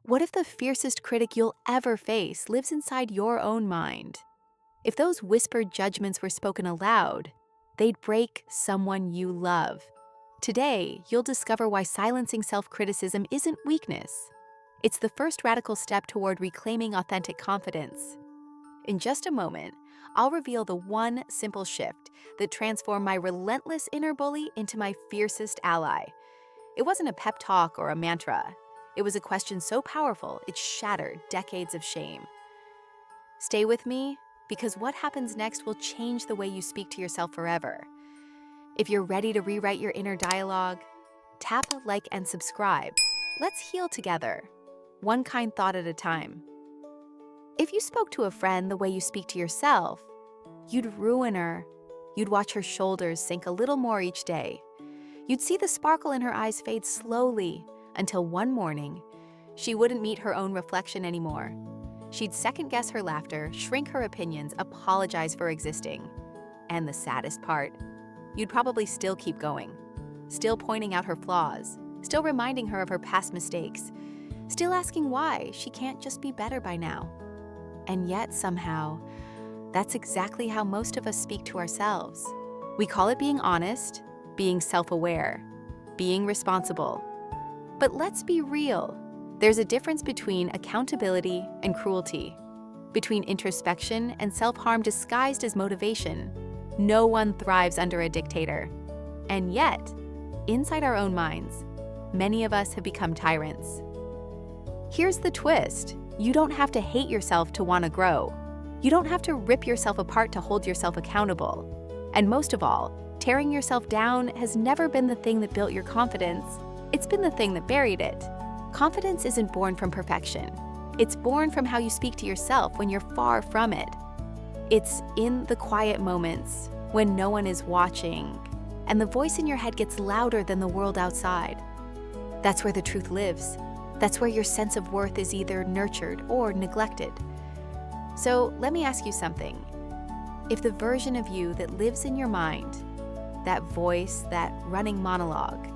What if the fiercest critic you'll ever face lives inside your own mind? If those whispered judgments were spoken aloud, they'd break someone you love. Today, you'll discover why silencing self-criticism isn't weakness. It's the first radical step toward reclaiming authentic confidence. In just a moment, I'll reveal the one simple shift that transformed my relentless inner bully into my fiercest ally. It wasn't a pep talk or a mantra. It was a question so powerful it shattered decades of shame. Stay with me, because what happens next will change the way you speak to yourself forever. If you're ready to rewrite your inner dialogue, tap like and subscribe. Let's heal together, one kind thought at a time. If you spoke to a friend the way you speak to yourself, you'd ruin her. You'd watch her shoulders sink a little more each day. You'd see the sparkle in her eyes fade slowly until one morning, she wouldn't meet her own reflection anymore. She'd second-guess her laughter, shrink her opinions, apologize for existing. And the saddest part, you'd probably still keep going, still pointing out her flaws, still reminding her of her past mistakes, still asking why she can't just be better by now. And yet, somehow, that's exactly how most of us speak to ourselves. We call it being honest, being self-aware, being responsible. But let's be real. There's a difference between accountability and cruelty, between introspection and self-harm disguised as motivation. No one thrives under a dictator. And yet, inside our own minds, many of us have become tyrants. Here's the twist. You don't have to hate yourself to want to grow. You don't have to rip yourself apart to hold yourself accountable. And most of all, tearing yourself down has never been the thing that built your confidence. It's been the thing that buried it. Confidence isn't born from perfection. It's born from how you speak to yourself when you're far from it. It's in the quiet moments when no one is watching and the voice in your head gets louder than the world outside. That's where the truth lives. That's where your sense of worth is either nurtured or neglected. So let me ask you something. If the version of you that lives in your mind, that voice, that running monologue,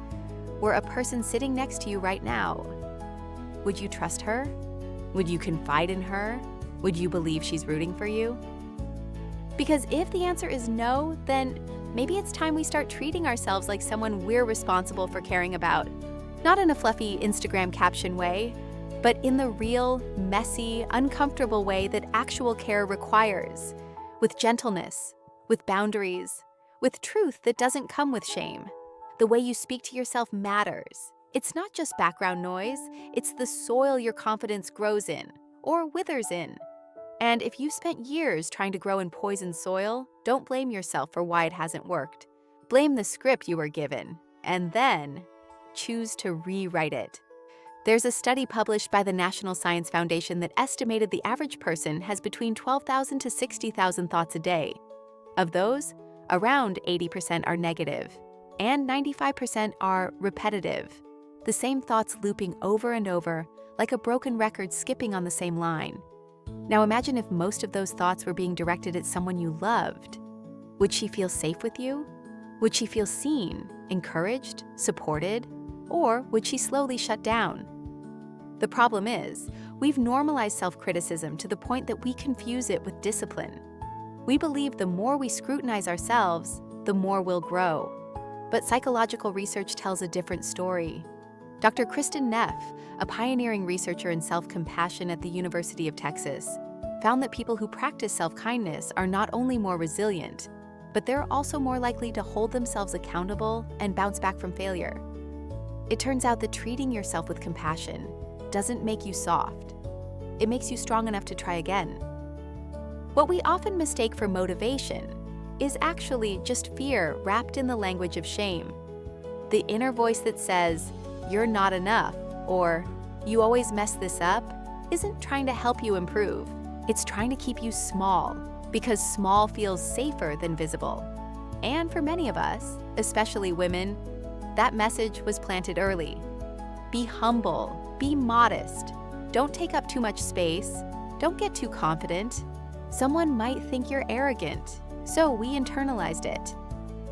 were a person sitting next to you right now, would you trust her? Would you confide in her? Would you believe she's rooting for you? Because if the answer is no, then maybe it's time we start treating ourselves like someone we're responsible for caring about. Not in a fluffy Instagram caption way, but in the real, messy, uncomfortable way that actual care requires. With gentleness, with boundaries, with truth that doesn't come with shame. The way you speak to yourself matters. It's not just background noise, it's the soil your confidence grows in, or withers in. And if you've spent years trying to grow in poisoned soil, don't blame yourself for why it hasn't worked. Blame the script you were given, and then choose to rewrite it. There's a study published by the National Science Foundation that estimated the average person has between 12,000 to 60,000 thoughts a day. Of those, around 80% are negative, and 95% are repetitive. The same thoughts looping over and over, like a broken record skipping on the same line. Now imagine if most of those thoughts were being directed at someone you loved. Would she feel safe with you? Would she feel seen, encouraged, supported? Or would she slowly shut down? The problem is, we've normalized self-criticism to the point that we confuse it with discipline. We believe the more we scrutinize ourselves, the more we'll grow. But psychological research tells a different story. Dr. Kristen Neff, a pioneering researcher in self-compassion at the University of Texas, found that people who practice self-kindness are not only more resilient, but they're also more likely to hold themselves accountable and bounce back from failure. It turns out that treating yourself with compassion doesn't make you soft. It makes you strong enough to try again. What we often mistake for motivation is actually just fear wrapped in the language of shame. The inner voice that says, "You're not enough," or "You always mess this up," isn't trying to help you improve. It's trying to keep you small, because small feels safer than visible. And for many of us, especially women, that message was planted early. Be humble, be modest, don't take up too much space, don't get too confident. Someone might think you're arrogant, so we internalized it.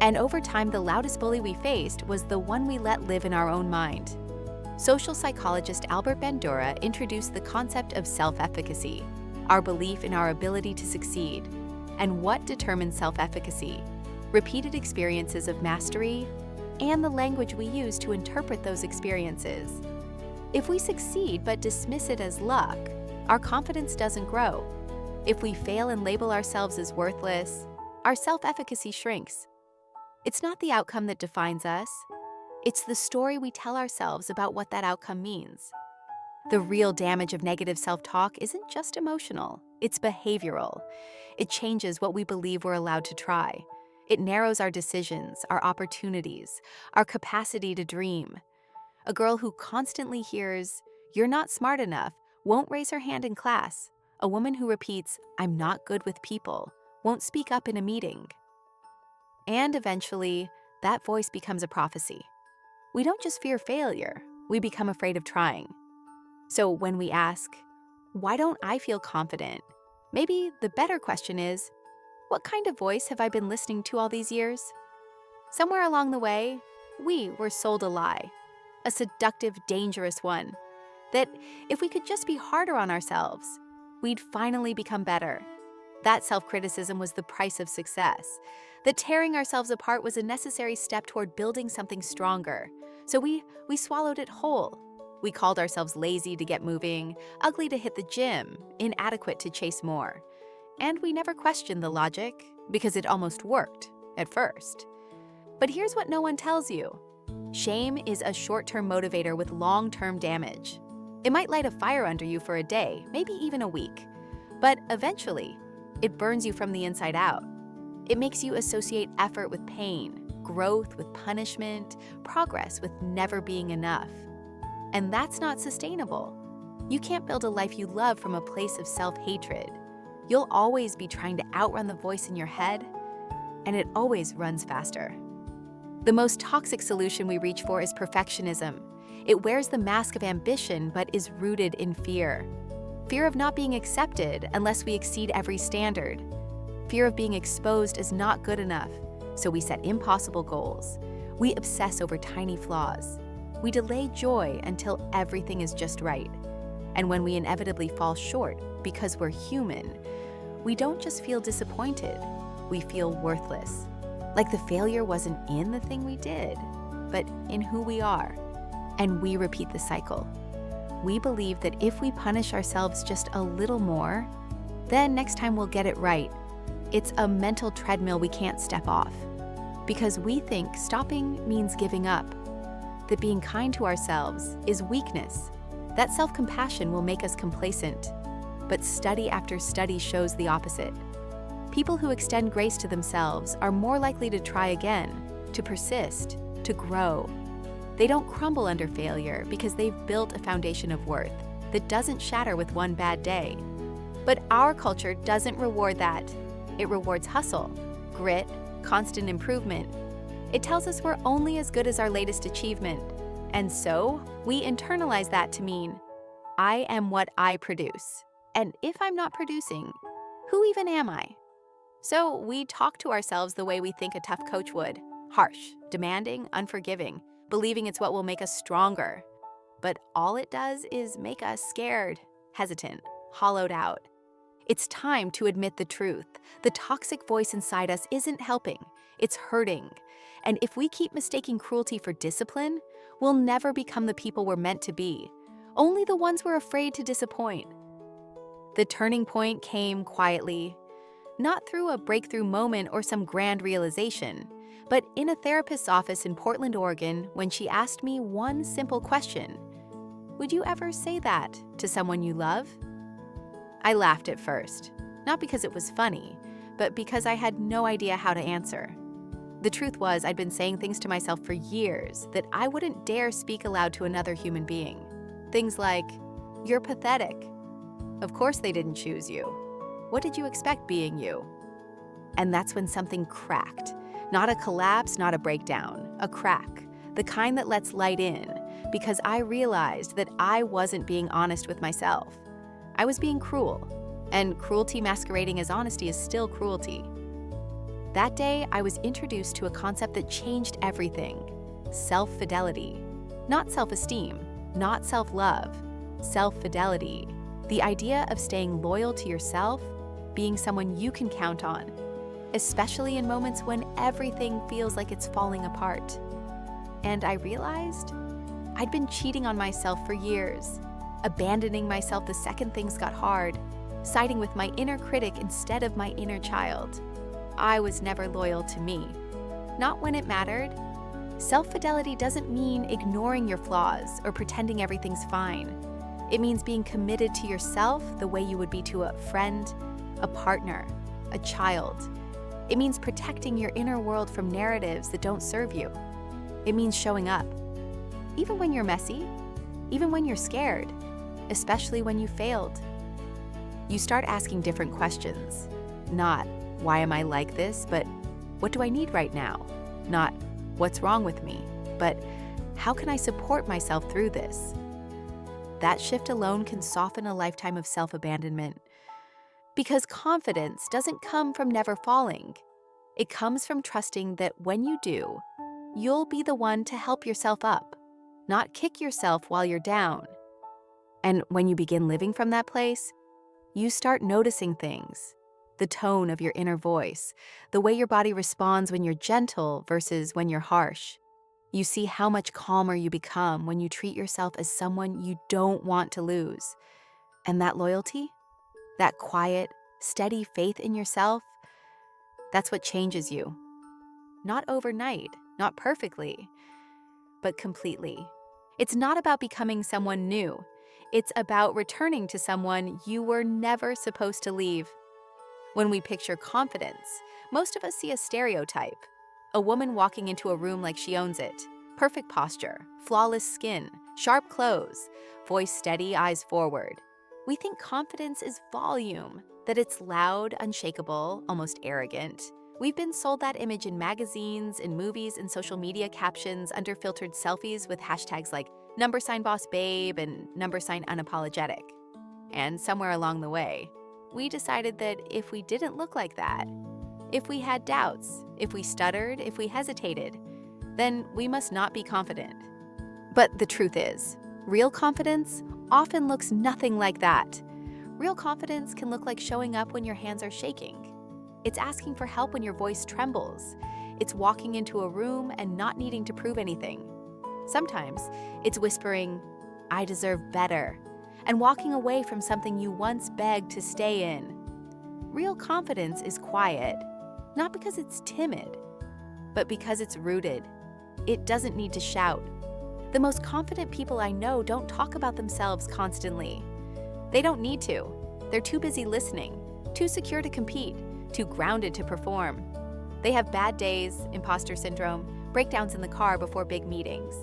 And over time, the loudest bully we faced was the one we let live in our own mind. social psychologist Albert Bandura introduced the concept of self-efficacy, our belief in our ability to succeed. And what determines self-efficacy? Repeated experiences of mastery and the language we use to interpret those experiences. If we succeed but dismiss it as luck, our confidence doesn't grow. If we fail and label ourselves as worthless, our self-efficacy shrinks. It's not the outcome that defines us. It's the story we tell ourselves about what that outcome means. The real damage of negative self-talk isn't just emotional, it's behavioral. It changes what we believe we're allowed to try. It narrows our decisions, our opportunities, our capacity to dream. A girl who constantly hears, "You're not smart enough," won't raise her hand in class. A woman who repeats, "I'm not good with people," won't speak up in a meeting. And eventually, that voice becomes a prophecy. We don't just fear failure, we become afraid of trying. So when we ask, "Why don't I feel confident?" maybe the better question is, what kind of voice have I been listening to all these years? Somewhere along the way, we were sold a lie, a seductive, dangerous one, that if we could just be harder on ourselves, we'd finally become better. That self-criticism was the price of success, that tearing ourselves apart was a necessary step toward building something stronger. So we swallowed it whole. We called ourselves lazy to get moving, ugly to hit the gym, inadequate to chase more. And we never questioned the logic, because it almost worked at first. But here's what no one tells you. Shame is a short-term motivator with long-term damage. It might light a fire under you for a day, maybe even a week. But eventually, it burns you from the inside out. It makes you associate effort with pain, growth with punishment, progress with never being enough. And that's not sustainable. You can't build a life you love from a place of self-hatred. You'll always be trying to outrun the voice in your head, and it always runs faster. The most toxic solution we reach for is perfectionism. It wears the mask of ambition but is rooted in fear. Fear of not being accepted unless we exceed every standard. Fear of being exposed as not good enough, so we set impossible goals. We obsess over tiny flaws. We delay joy until everything is just right. And when we inevitably fall short because we're human, we don't just feel disappointed, we feel worthless. Like the failure wasn't in the thing we did, but in who we are. And we repeat the cycle. We believe that if we punish ourselves just a little more, then next time we'll get it right. It's a mental treadmill we can't step off. Because we think stopping means giving up. That being kind to ourselves is weakness. That self-compassion will make us complacent. But study after study shows the opposite. People who extend grace to themselves are more likely to try again, to persist, to grow. They don't crumble under failure because they've built a foundation of worth that doesn't shatter with one bad day. But our culture doesn't reward that. It rewards hustle, grit, constant improvement. It tells us we're only as good as our latest achievement. And so, we internalize that to mean, I am what I produce. And if I'm not producing, who even am I? So we talk to ourselves the way we think a tough coach would. Harsh, demanding, unforgiving, believing it's what will make us stronger. But all it does is make us scared, hesitant, hollowed out. It's time to admit the truth. The toxic voice inside us isn't helping. It's hurting. And if we keep mistaking cruelty for discipline, we'll never become the people we're meant to be. Only the ones we're afraid to disappoint. The turning point came quietly, not through a breakthrough moment or some grand realization, but in a therapist's office in Portland, Oregon, when she asked me one simple question: would you ever say that to someone you love? I laughed at first, not because it was funny, but because I had no idea how to answer. The truth was, I'd been saying things to myself for years that I wouldn't dare speak aloud to another human being. Things like, "You're pathetic. Of course they didn't choose you. What did you expect being you?" And that's when something cracked. Not a collapse, not a breakdown, a crack, the kind that lets light in, because I realized that I wasn't being honest with myself. I was being cruel, and cruelty masquerading as honesty is still cruelty. That day, I was introduced to a concept that changed everything: self-fidelity. Not self-esteem, not self-love, self-fidelity, the idea of staying loyal to yourself, being someone you can count on, especially in moments when everything feels like it's falling apart. And I realized I'd been cheating on myself for years, abandoning myself the second things got hard, siding with my inner critic instead of my inner child. I was never loyal to me, not when it mattered. Self-fidelity doesn't mean ignoring your flaws or pretending everything's fine. It means being committed to yourself the way you would be to a friend, a partner, a child. It means protecting your inner world from narratives that don't serve you. It means showing up, even when you're messy, even when you're scared, especially when you failed. You start asking different questions. Not, why am I like this, but what do I need right now? Not, what's wrong with me, but how can I support myself through this? That shift alone can soften a lifetime of self-abandonment. Because confidence doesn't come from never falling. It comes from trusting that when you do, you'll be the one to help yourself up, not kick yourself while you're down. And when you begin living from that place, you start noticing things. The tone of your inner voice, the way your body responds when you're gentle versus when you're harsh. You see how much calmer you become when you treat yourself as someone you don't want to lose. And that loyalty, that quiet, steady faith in yourself, that's what changes you. Not overnight, not perfectly, but completely. It's not about becoming someone new. It's about returning to someone you were never supposed to leave. When we picture confidence, most of us see a stereotype. A woman walking into a room like she owns it. Perfect posture, flawless skin, sharp clothes, voice steady, eyes forward. We think confidence is volume, that it's loud, unshakable, almost arrogant. We've been sold that image in magazines, in movies, and social media captions under filtered selfies with hashtags like #bossbabe and #unapologetic. And somewhere along the way, we decided that if we didn't look like that, if we had doubts, if we stuttered, if we hesitated, then we must not be confident. But the truth is, real confidence often looks nothing like that. Real confidence can look like showing up when your hands are shaking. It's asking for help when your voice trembles. It's walking into a room and not needing to prove anything. Sometimes it's whispering, "I deserve better," and walking away from something you once begged to stay in. Real confidence is quiet, not because it's timid, but because it's rooted. It doesn't need to shout. The most confident people I know don't talk about themselves constantly. They don't need to. They're too busy listening, too secure to compete, too grounded to perform. They have bad days, imposter syndrome, breakdowns in the car before big meetings.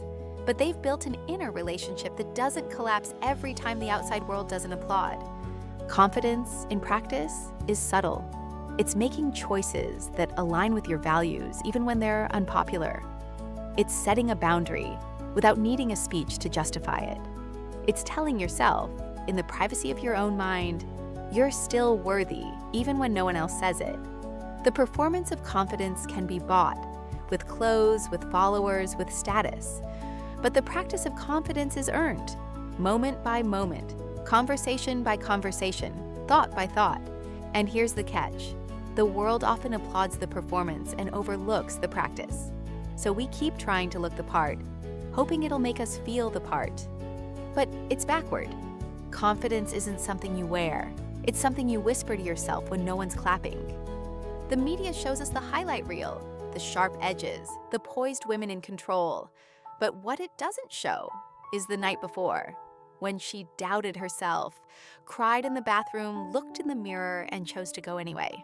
But they've built an inner relationship that doesn't collapse every time the outside world doesn't applaud. Confidence, in practice, is subtle. It's making choices that align with your values, even when they're unpopular. It's setting a boundary without needing a speech to justify it. It's telling yourself, in the privacy of your own mind, you're still worthy, even when no one else says it. The performance of confidence can be bought, with clothes, with followers, with status. But the practice of confidence is earned, moment by moment, conversation by conversation, thought by thought. And here's the catch. The world often applauds the performance and overlooks the practice. So we keep trying to look the part, hoping it'll make us feel the part. But it's backward. Confidence isn't something you wear. It's something you whisper to yourself when no one's clapping. The media shows us the highlight reel, the sharp edges, the poised women in control. But what it doesn't show is the night before, when she doubted herself, cried in the bathroom, looked in the mirror, and chose to go anyway.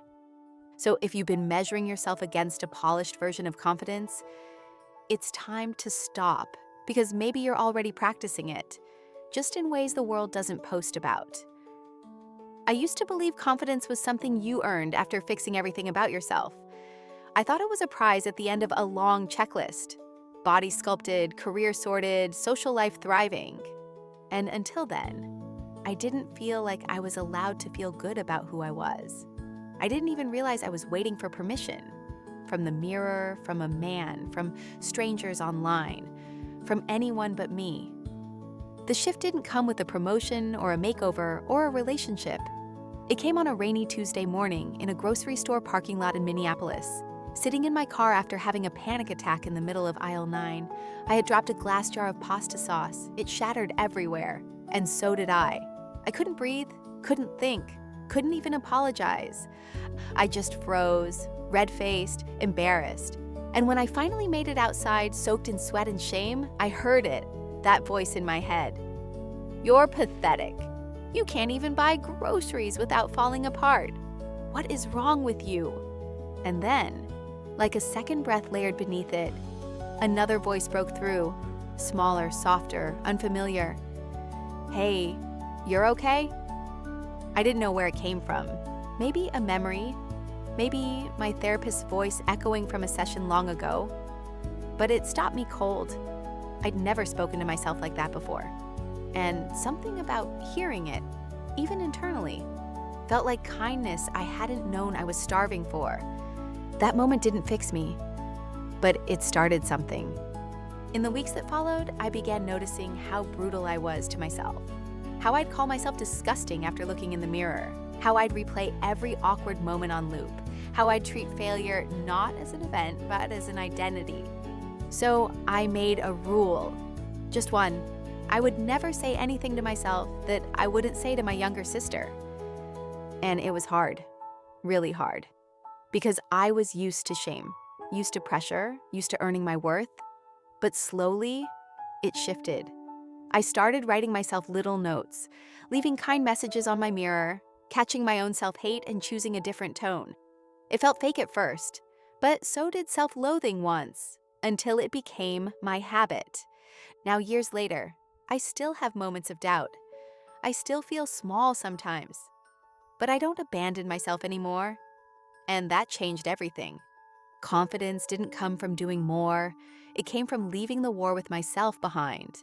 So if you've been measuring yourself against a polished version of confidence, it's time to stop, because maybe you're already practicing it, just in ways the world doesn't post about. I used to believe confidence was something you earned after fixing everything about yourself. I thought it was a prize at the end of a long checklist. Body sculpted, career sorted, social life thriving. And until then, I didn't feel like I was allowed to feel good about who I was. I didn't even realize I was waiting for permission. From the mirror, from a man, from strangers online, from anyone but me. The shift didn't come with a promotion or a makeover or a relationship. It came on a rainy Tuesday morning in a grocery store parking lot in Minneapolis. Sitting in my car after having a panic attack in the middle of aisle 9, I had dropped a glass jar of pasta sauce. It shattered everywhere, and so did I. I couldn't breathe, couldn't think, couldn't even apologize. I just froze, red-faced, embarrassed. And when I finally made it outside, soaked in sweat and shame, I heard it, that voice in my head. "You're pathetic. You can't even buy groceries without falling apart. What is wrong with you?" And then, like a second breath layered beneath it, another voice broke through, smaller, softer, unfamiliar. "Hey, you're okay?" I didn't know where it came from. Maybe a memory, maybe my therapist's voice echoing from a session long ago. But it stopped me cold. I'd never spoken to myself like that before. And something about hearing it, even internally, felt like kindness I hadn't known I was starving for. That moment didn't fix me, but it started something. In the weeks that followed, I began noticing how brutal I was to myself. How I'd call myself disgusting after looking in the mirror. How I'd replay every awkward moment on loop. How I'd treat failure not as an event, but as an identity. So I made a rule. Just one. I would never say anything to myself that I wouldn't say to my younger sister. And it was hard. Really hard. Because I was used to shame, used to pressure, used to earning my worth. But slowly, it shifted. I started writing myself little notes, leaving kind messages on my mirror, catching my own self-hate and choosing a different tone. It felt fake at first, but so did self-loathing once, until it became my habit. Now, years later, I still have moments of doubt. I still feel small sometimes, but I don't abandon myself anymore. And that changed everything. Confidence didn't come from doing more. It came from leaving the war with myself behind.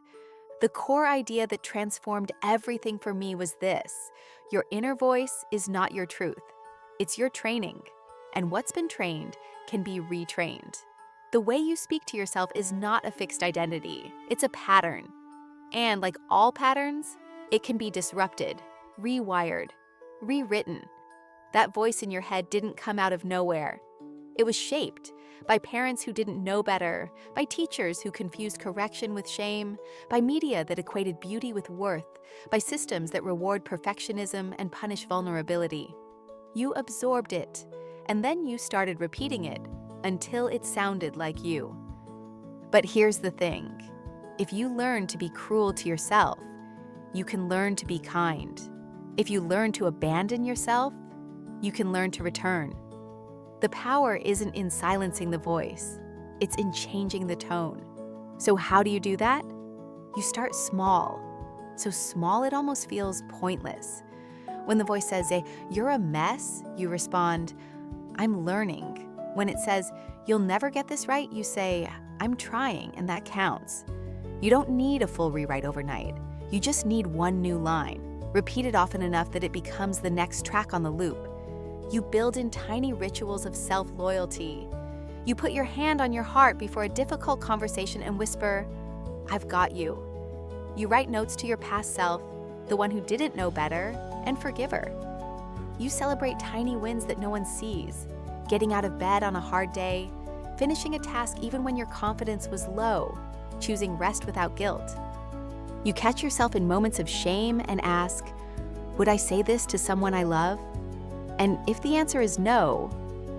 The core idea that transformed everything for me was this: your inner voice is not your truth. It's your training. And what's been trained can be retrained. The way you speak to yourself is not a fixed identity. It's a pattern. And like all patterns, it can be disrupted, rewired, rewritten. That voice in your head didn't come out of nowhere. It was shaped by parents who didn't know better, by teachers who confused correction with shame, by media that equated beauty with worth, by systems that reward perfectionism and punish vulnerability. You absorbed it, and then you started repeating it until it sounded like you. But here's the thing. If you learn to be cruel to yourself, you can learn to be kind. If you learn to abandon yourself, you can learn to return. The power isn't in silencing the voice, it's in changing the tone. So how do you do that? You start small. So small it almost feels pointless. When the voice says, "You're a mess," you respond, "I'm learning." When it says, "You'll never get this right," you say, "I'm trying," and that counts. You don't need a full rewrite overnight. You just need one new line. Repeat it often enough that it becomes the next track on the loop. You build in tiny rituals of self-loyalty. You put your hand on your heart before a difficult conversation and whisper, "I've got you." You write notes to your past self, the one who didn't know better, and forgive her. You celebrate tiny wins that no one sees, getting out of bed on a hard day, finishing a task even when your confidence was low, choosing rest without guilt. You catch yourself in moments of shame and ask, "Would I say this to someone I love?" And if the answer is no,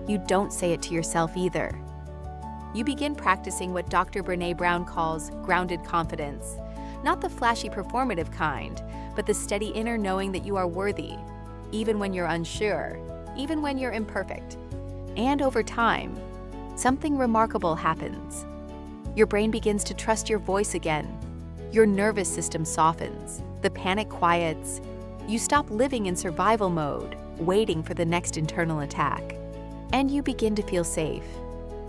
you don't say it to yourself either. You begin practicing what Dr. Brené Brown calls grounded confidence, not the flashy performative kind, but the steady inner knowing that you are worthy, even when you're unsure, even when you're imperfect. And over time, something remarkable happens. Your brain begins to trust your voice again. Your nervous system softens, the panic quiets. You stop living in survival mode, waiting for the next internal attack. And you begin to feel safe,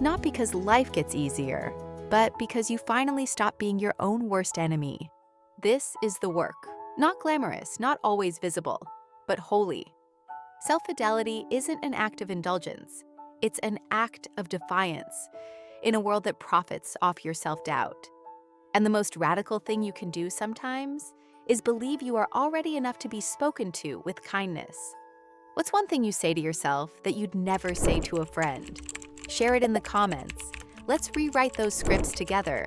not because life gets easier, but because you finally stop being your own worst enemy. This is the work, not glamorous, not always visible, but holy. Self-fidelity isn't an act of indulgence. It's an act of defiance in a world that profits off your self-doubt. And the most radical thing you can do sometimes is believe you are already enough to be spoken to with kindness. What's one thing you say to yourself that you'd never say to a friend? Share it in the comments. Let's rewrite those scripts together.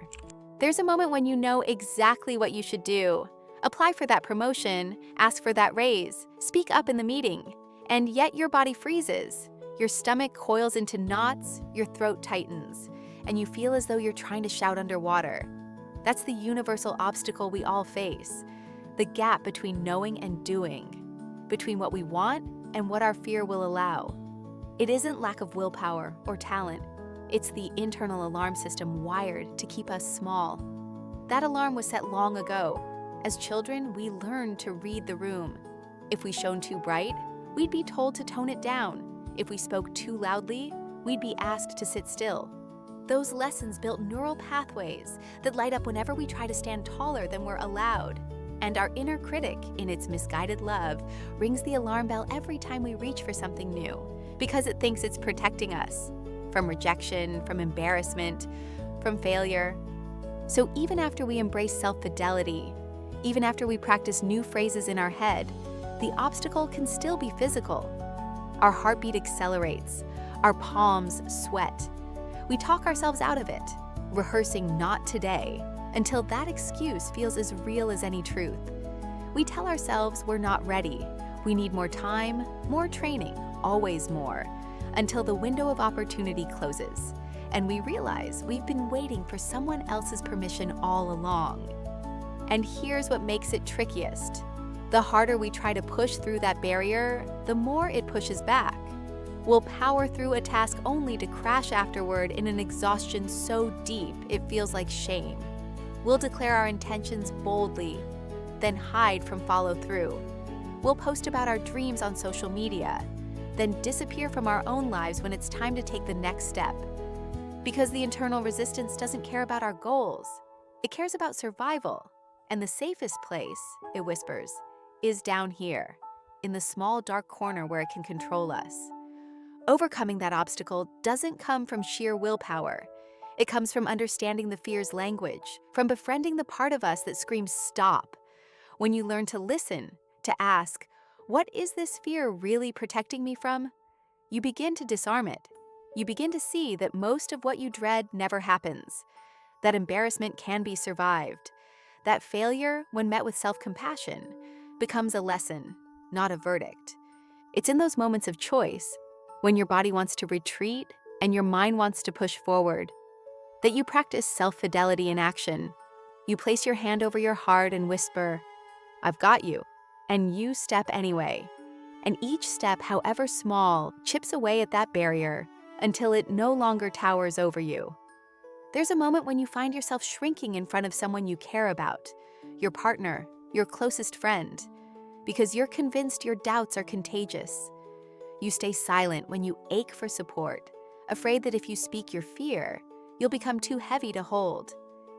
There's a moment when you know exactly what you should do. Apply for that promotion, ask for that raise, speak up in the meeting, and yet your body freezes. Your stomach coils into knots, your throat tightens, and you feel as though you're trying to shout underwater. That's the universal obstacle we all face, the gap between knowing and doing, between what we want and what our fear will allow. It isn't lack of willpower or talent. It's the internal alarm system wired to keep us small. That alarm was set long ago. As children, we learned to read the room. If we shone too bright, we'd be told to tone it down. If we spoke too loudly, we'd be asked to sit still. Those lessons built neural pathways that light up whenever we try to stand taller than we're allowed. And our inner critic, in its misguided love, rings the alarm bell every time we reach for something new, because it thinks it's protecting us from rejection, from embarrassment, from failure. So even after we embrace self-fidelity, even after we practice new phrases in our head, the obstacle can still be physical. Our heartbeat accelerates, our palms sweat. We talk ourselves out of it, rehearsing not today, until that excuse feels as real as any truth. We tell ourselves we're not ready, we need more time, more training, always more, until the window of opportunity closes, and we realize we've been waiting for someone else's permission all along. And here's what makes it trickiest. The harder we try to push through that barrier, the more it pushes back. We'll power through a task only to crash afterward in an exhaustion so deep it feels like shame. We'll declare our intentions boldly, then hide from follow-through. We'll post about our dreams on social media, then disappear from our own lives when it's time to take the next step. Because the internal resistance doesn't care about our goals. It cares about survival. And the safest place, it whispers, is down here, in the small dark corner where it can control us. Overcoming that obstacle doesn't come from sheer willpower. It comes from understanding the fear's language, from befriending the part of us that screams stop. When you learn to listen, to ask, what is this fear really protecting me from? You begin to disarm it. You begin to see that most of what you dread never happens, that embarrassment can be survived, that failure, when met with self-compassion, becomes a lesson, not a verdict. It's in those moments of choice, when your body wants to retreat and your mind wants to push forward, that you practice self-fidelity in action. You place your hand over your heart and whisper, "I've got you," and you step anyway. And each step, however small, chips away at that barrier until it no longer towers over you. There's a moment when you find yourself shrinking in front of someone you care about, your partner, your closest friend, because you're convinced your doubts are contagious. You stay silent when you ache for support, afraid that if you speak your fear, you'll become too heavy to hold.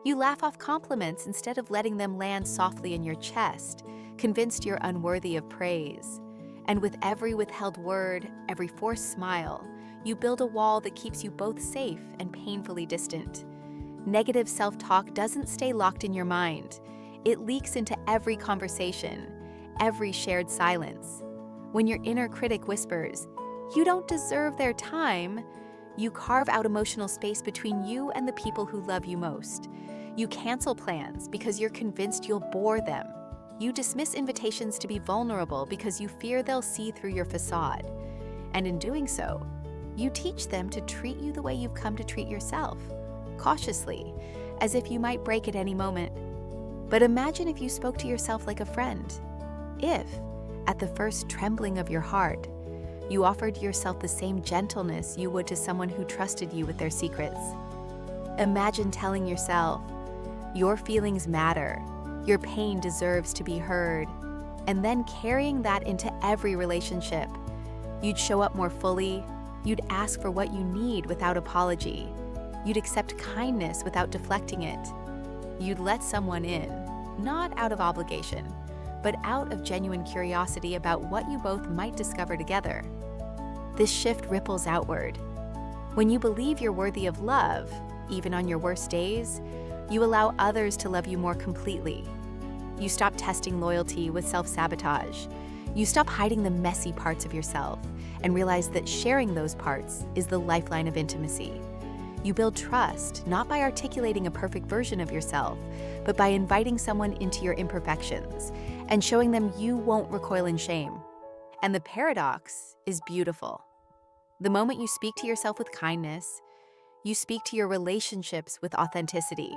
You laugh off compliments instead of letting them land softly in your chest, convinced you're unworthy of praise. And with every withheld word, every forced smile, you build a wall that keeps you both safe and painfully distant. Negative self-talk doesn't stay locked in your mind. It leaks into every conversation, every shared silence. When your inner critic whispers, "You don't deserve their time," you carve out emotional space between you and the people who love you most. You cancel plans because you're convinced you'll bore them. You dismiss invitations to be vulnerable because you fear they'll see through your facade. And in doing so, you teach them to treat you the way you've come to treat yourself, cautiously, as if you might break at any moment. But imagine if you spoke to yourself like a friend. If, at the first trembling of your heart, you offered yourself the same gentleness you would to someone who trusted you with their secrets. Imagine telling yourself, your feelings matter, your pain deserves to be heard, and then carrying that into every relationship. You'd show up more fully, you'd ask for what you need without apology, you'd accept kindness without deflecting it. You'd let someone in, not out of obligation, but out of genuine curiosity about what you both might discover together. This shift ripples outward. When you believe you're worthy of love, even on your worst days, You allow others to love you more completely. You stop testing loyalty with self-sabotage. You stop hiding the messy parts of yourself and realize that sharing those parts is the lifeline of intimacy. You build trust, not by articulating a perfect version of yourself, but by inviting someone into your imperfections and showing them you won't recoil in shame. And the paradox is beautiful. The moment you speak to yourself with kindness, you speak to your relationships with authenticity.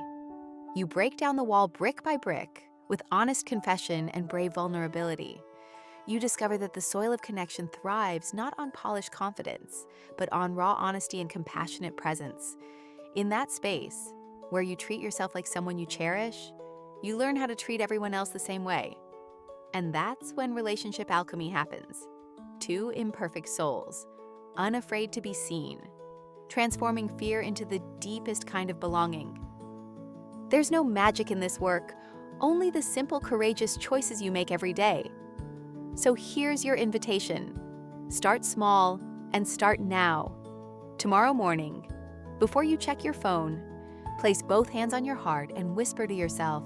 You break down the wall brick by brick with honest confession and brave vulnerability. You discover that the soil of connection thrives not on polished confidence, but on raw honesty and compassionate presence. In that space, where you treat yourself like someone you cherish, you learn how to treat everyone else the same way. And that's when relationship alchemy happens. Two imperfect souls, unafraid to be seen, transforming fear into the deepest kind of belonging. There's no magic in this work, only the simple, courageous choices you make every day. So here's your invitation. Start small and start now. Tomorrow morning, before you check your phone, place both hands on your heart and whisper to yourself,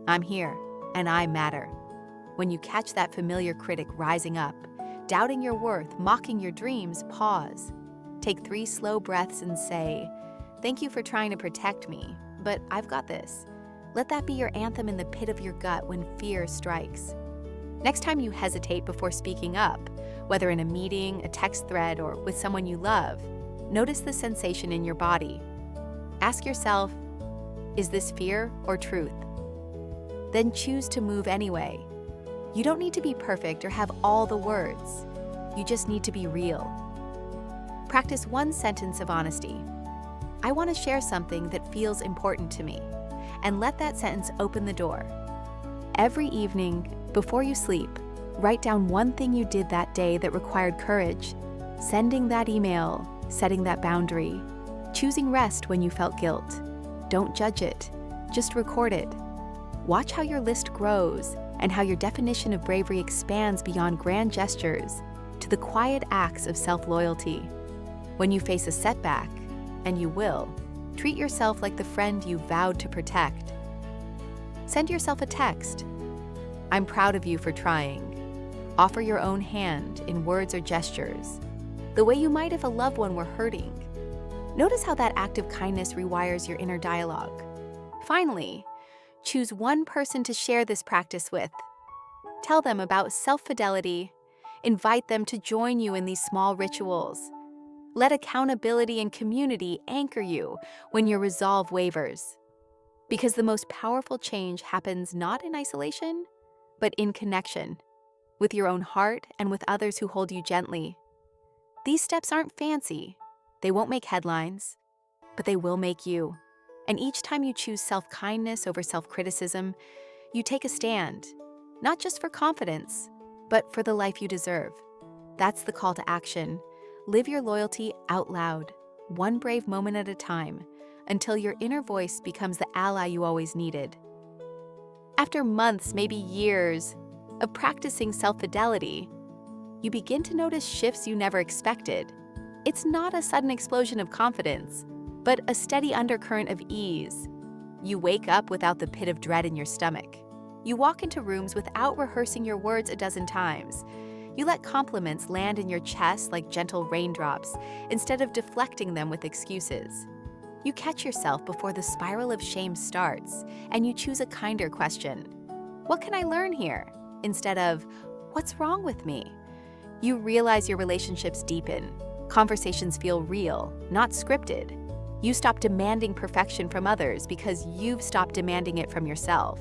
"I'm here and I matter." When you catch that familiar critic rising up, doubting your worth, mocking your dreams, pause. Take 3 slow breaths and say, "Thank you for trying to protect me, but I've got this." Let that be your anthem in the pit of your gut when fear strikes. Next time you hesitate before speaking up, whether in a meeting, a text thread, or with someone you love, notice the sensation in your body. Ask yourself, is this fear or truth? Then choose to move anyway. You don't need to be perfect or have all the words. You just need to be real. Practice one sentence of honesty. I want to share something that feels important to me, and let that sentence open the door. Every evening, before you sleep, write down one thing you did that day that required courage. Sending that email, setting that boundary, choosing rest when you felt guilt. Don't judge it, just record it. Watch how your list grows and how your definition of bravery expands beyond grand gestures to the quiet acts of self-loyalty. When you face a setback, and you will, treat yourself like the friend you vowed to protect. Send yourself a text. I'm proud of you for trying. Offer your own hand in words or gestures, the way you might if a loved one were hurting. Notice how that act of kindness rewires your inner dialogue. Finally, choose one person to share this practice with. Tell them about self-fidelity. Invite them to join you in these small rituals. Let accountability and community anchor you when your resolve wavers. Because the most powerful change happens not in isolation, but in connection, with your own heart and with others who hold you gently. These steps aren't fancy. They won't make headlines, but they will make you. And each time you choose self-kindness over self-criticism, you take a stand, not just for confidence, but for the life you deserve. That's the call to action. Live your loyalty out loud, one brave moment at a time, until your inner voice becomes the ally you always needed. After months, maybe years, of practicing self-fidelity, you begin to notice shifts you never expected. It's not a sudden explosion of confidence, but a steady undercurrent of ease. You wake up without the pit of dread in your stomach. You walk into rooms without rehearsing your words a dozen times. You let compliments land in your chest like gentle raindrops instead of deflecting them with excuses. You catch yourself before the spiral of shame starts, and you choose a kinder question. What can I learn here? Instead of, what's wrong with me? You realize your relationships deepen. Conversations feel real, not scripted. You stop demanding perfection from others because you've stopped demanding it from yourself.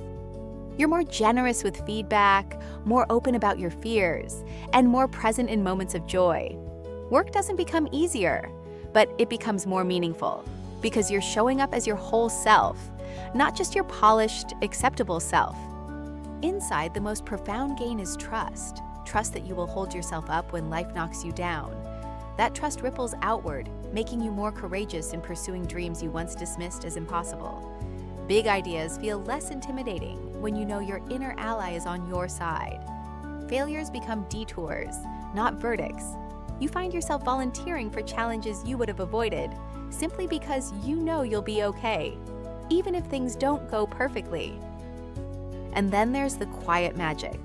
You're more generous with feedback, more open about your fears, and more present in moments of joy. Work doesn't become easier, but it becomes more meaningful because you're showing up as your whole self, not just your polished, acceptable self. Inside, the most profound gain is trust. Trust that you will hold yourself up when life knocks you down. That trust ripples outward, making you more courageous in pursuing dreams you once dismissed as impossible. Big ideas feel less intimidating when you know your inner ally is on your side. Failures become detours, not verdicts. You find yourself volunteering for challenges you would have avoided, simply because you know you'll be okay. even if things don't go perfectly. And then there's the quiet magic.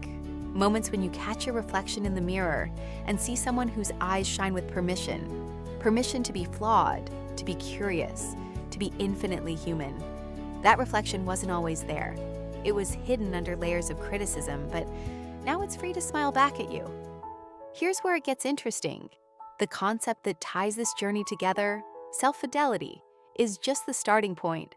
Moments when you catch your reflection in the mirror and see someone whose eyes shine with permission. Permission to be flawed, to be curious, to be infinitely human. That reflection wasn't always there. It was hidden under layers of criticism, but now it's free to smile back at you. Here's where it gets interesting. The concept that ties this journey together, self-fidelity, is just the starting point.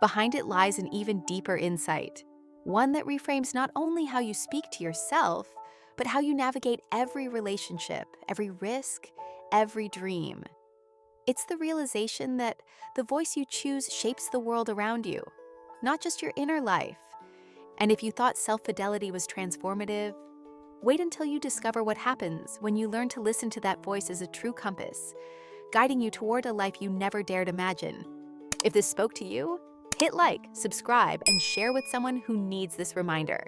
Behind it lies an even deeper insight, one that reframes not only how you speak to yourself, but how you navigate every relationship, every risk, every dream. It's the realization that the voice you choose shapes the world around you, not just your inner life. And if you thought self-fidelity was transformative, wait until you discover what happens when you learn to listen to that voice as a true compass, guiding you toward a life you never dared imagine. If this spoke to you, hit like, subscribe, and share with someone who needs this reminder.